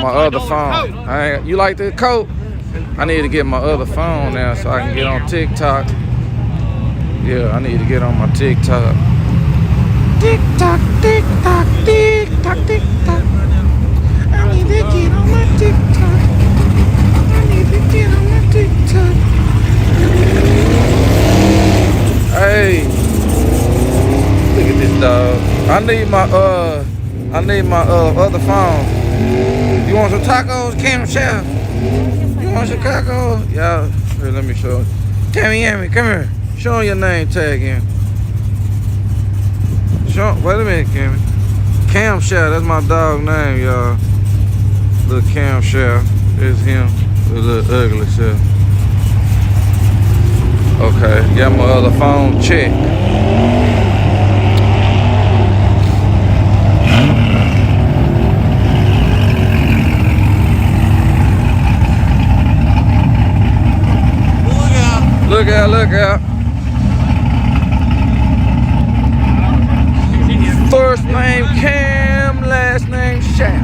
my other phone. You like this coat? I need to get my other phone now so I can get on TikTok. Yeah, I need to get on my TikTok. TikTok, TikTok, TikTok, TikTok. I need to get on my TikTok. I need to get on my TikTok. Hey, look at this dog. I need my other phone. You want some tacos, Cam Chef? You want some tacos? Yeah. Here, let me show you. Tammy, come here. Show your name tag in. Wait a minute, Cammy. Cam Chef, that's my dog name, y'all. Little Cam Chef. It's him. The little ugly chef. Okay, got my other phone check. Look out, look out. First name Cam, last name Shaft.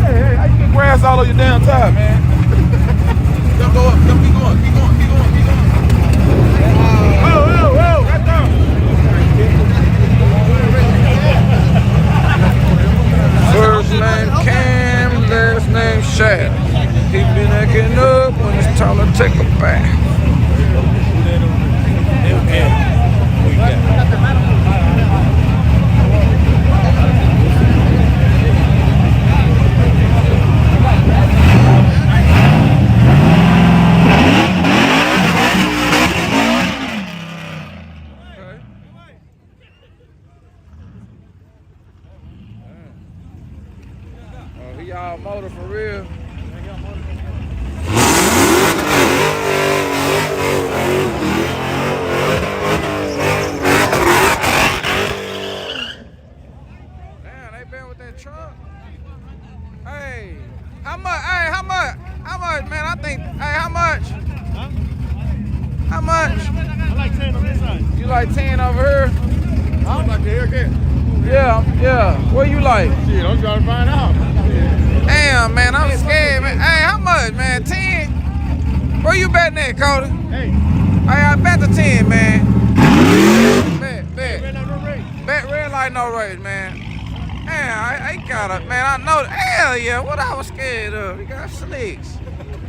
Hey, how you get grass all over your damn tire, man? Don't go up, don't keep going, keep going, keep going, keep going. Whoa, right there. First name Cam, last name Shaft. He be necking up when it's time to take a bath. He all motor for real. Damn, they been with that truck. Hey, how much? Hey, how much? How much, man? I think. Hey, how much? Huh? How much? I like 10 on this side. You like 10 over here? I like the haircut. Yeah. What you like? Shit, I'm trying to find out. Damn, man, I'm scared, man. Hey, how much, man? 10? Where you betting at, Cody? Hey. Hey, I bet the 10, man. Bet. Bet red light, no race, man. Damn, I got it, man. I know. Hell yeah, what I was scared of. You got slicks.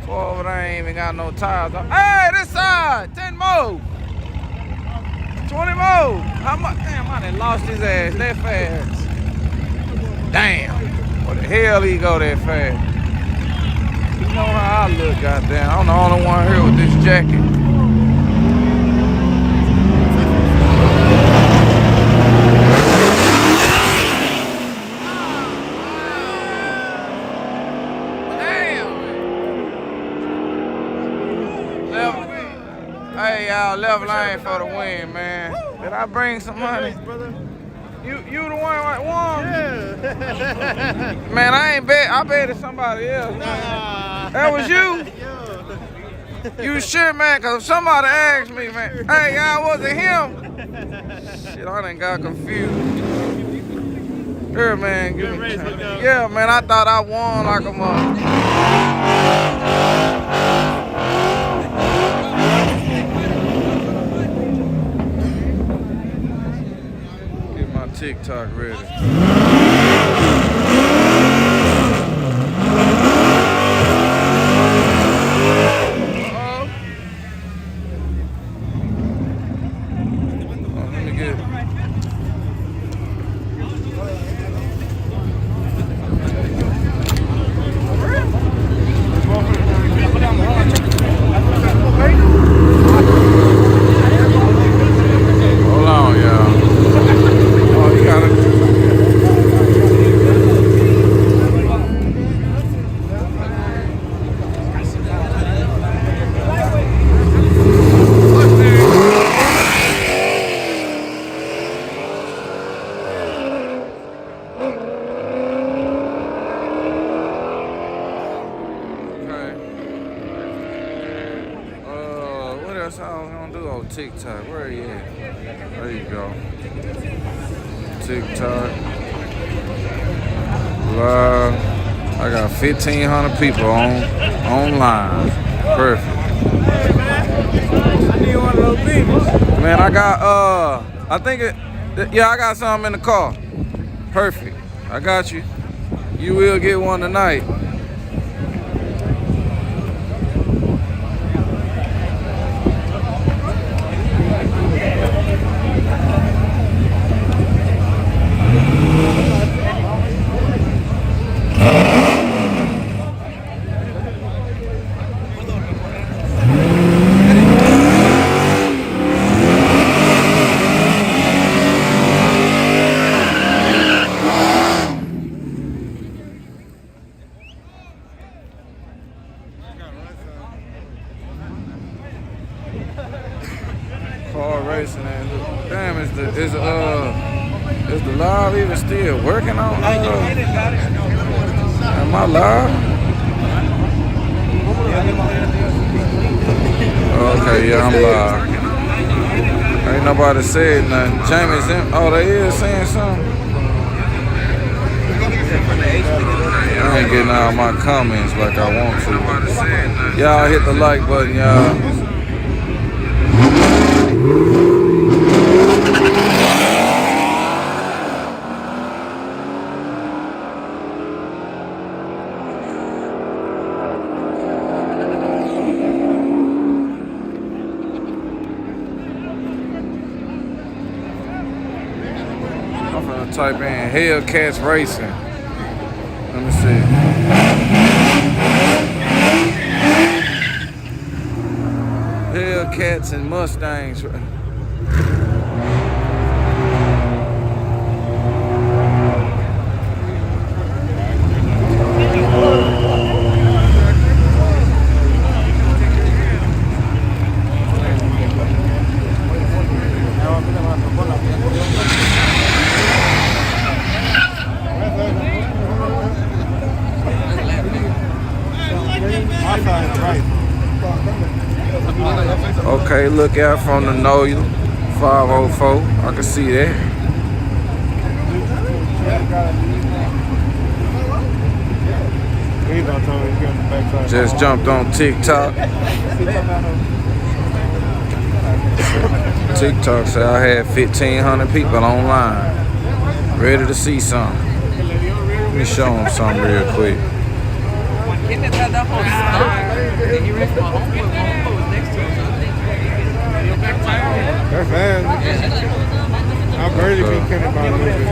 Boy, over there ain't even got no tires on. Hey, this side, 10 more. 20 more. How much? Damn, I done lost his ass that fast. Damn. What the hell he go that fast? You know how I look, goddamn. I'm the only one here with this jacket. Hey, y'all, left lane for the win, man. Did I bring some money? You the one that won? Yeah. Man, I ain't bet. I betted somebody else. That was you? You sure, man? Because somebody asked me, man. Hey, y'all, was it him? Shit, I done got confused. Here, man. Give me yeah, man, I thought I won like a mother. TikTok ready. Let me get hold on, y'all. Oh, you got it. What else I was gonna do on TikTok? Where are you at? There you go. TikTok. Live. I got 1,500 people online. Perfect. I need one of those things. Man, I got I think yeah, I got something in the car. Perfect. I got you. You will get one tonight. Car racing and damn, is the live even still working on? Am I live? Okay, yeah, I'm live. Ain't nobody said nothing. Jamie's in. Oh, they is saying something. I ain't getting out my comments like I want to. Y'all hit the like button, y'all. I'm gonna type in Hellcats Racing. Let me see. Hellcats and Mustangs. Okay, look out from the Noya 504. I can see that. Just jumped on TikTok. TikTok said I had 1,500 people online ready to see something. Let me show them something real quick. That's fast. I'm barely be kidding about it.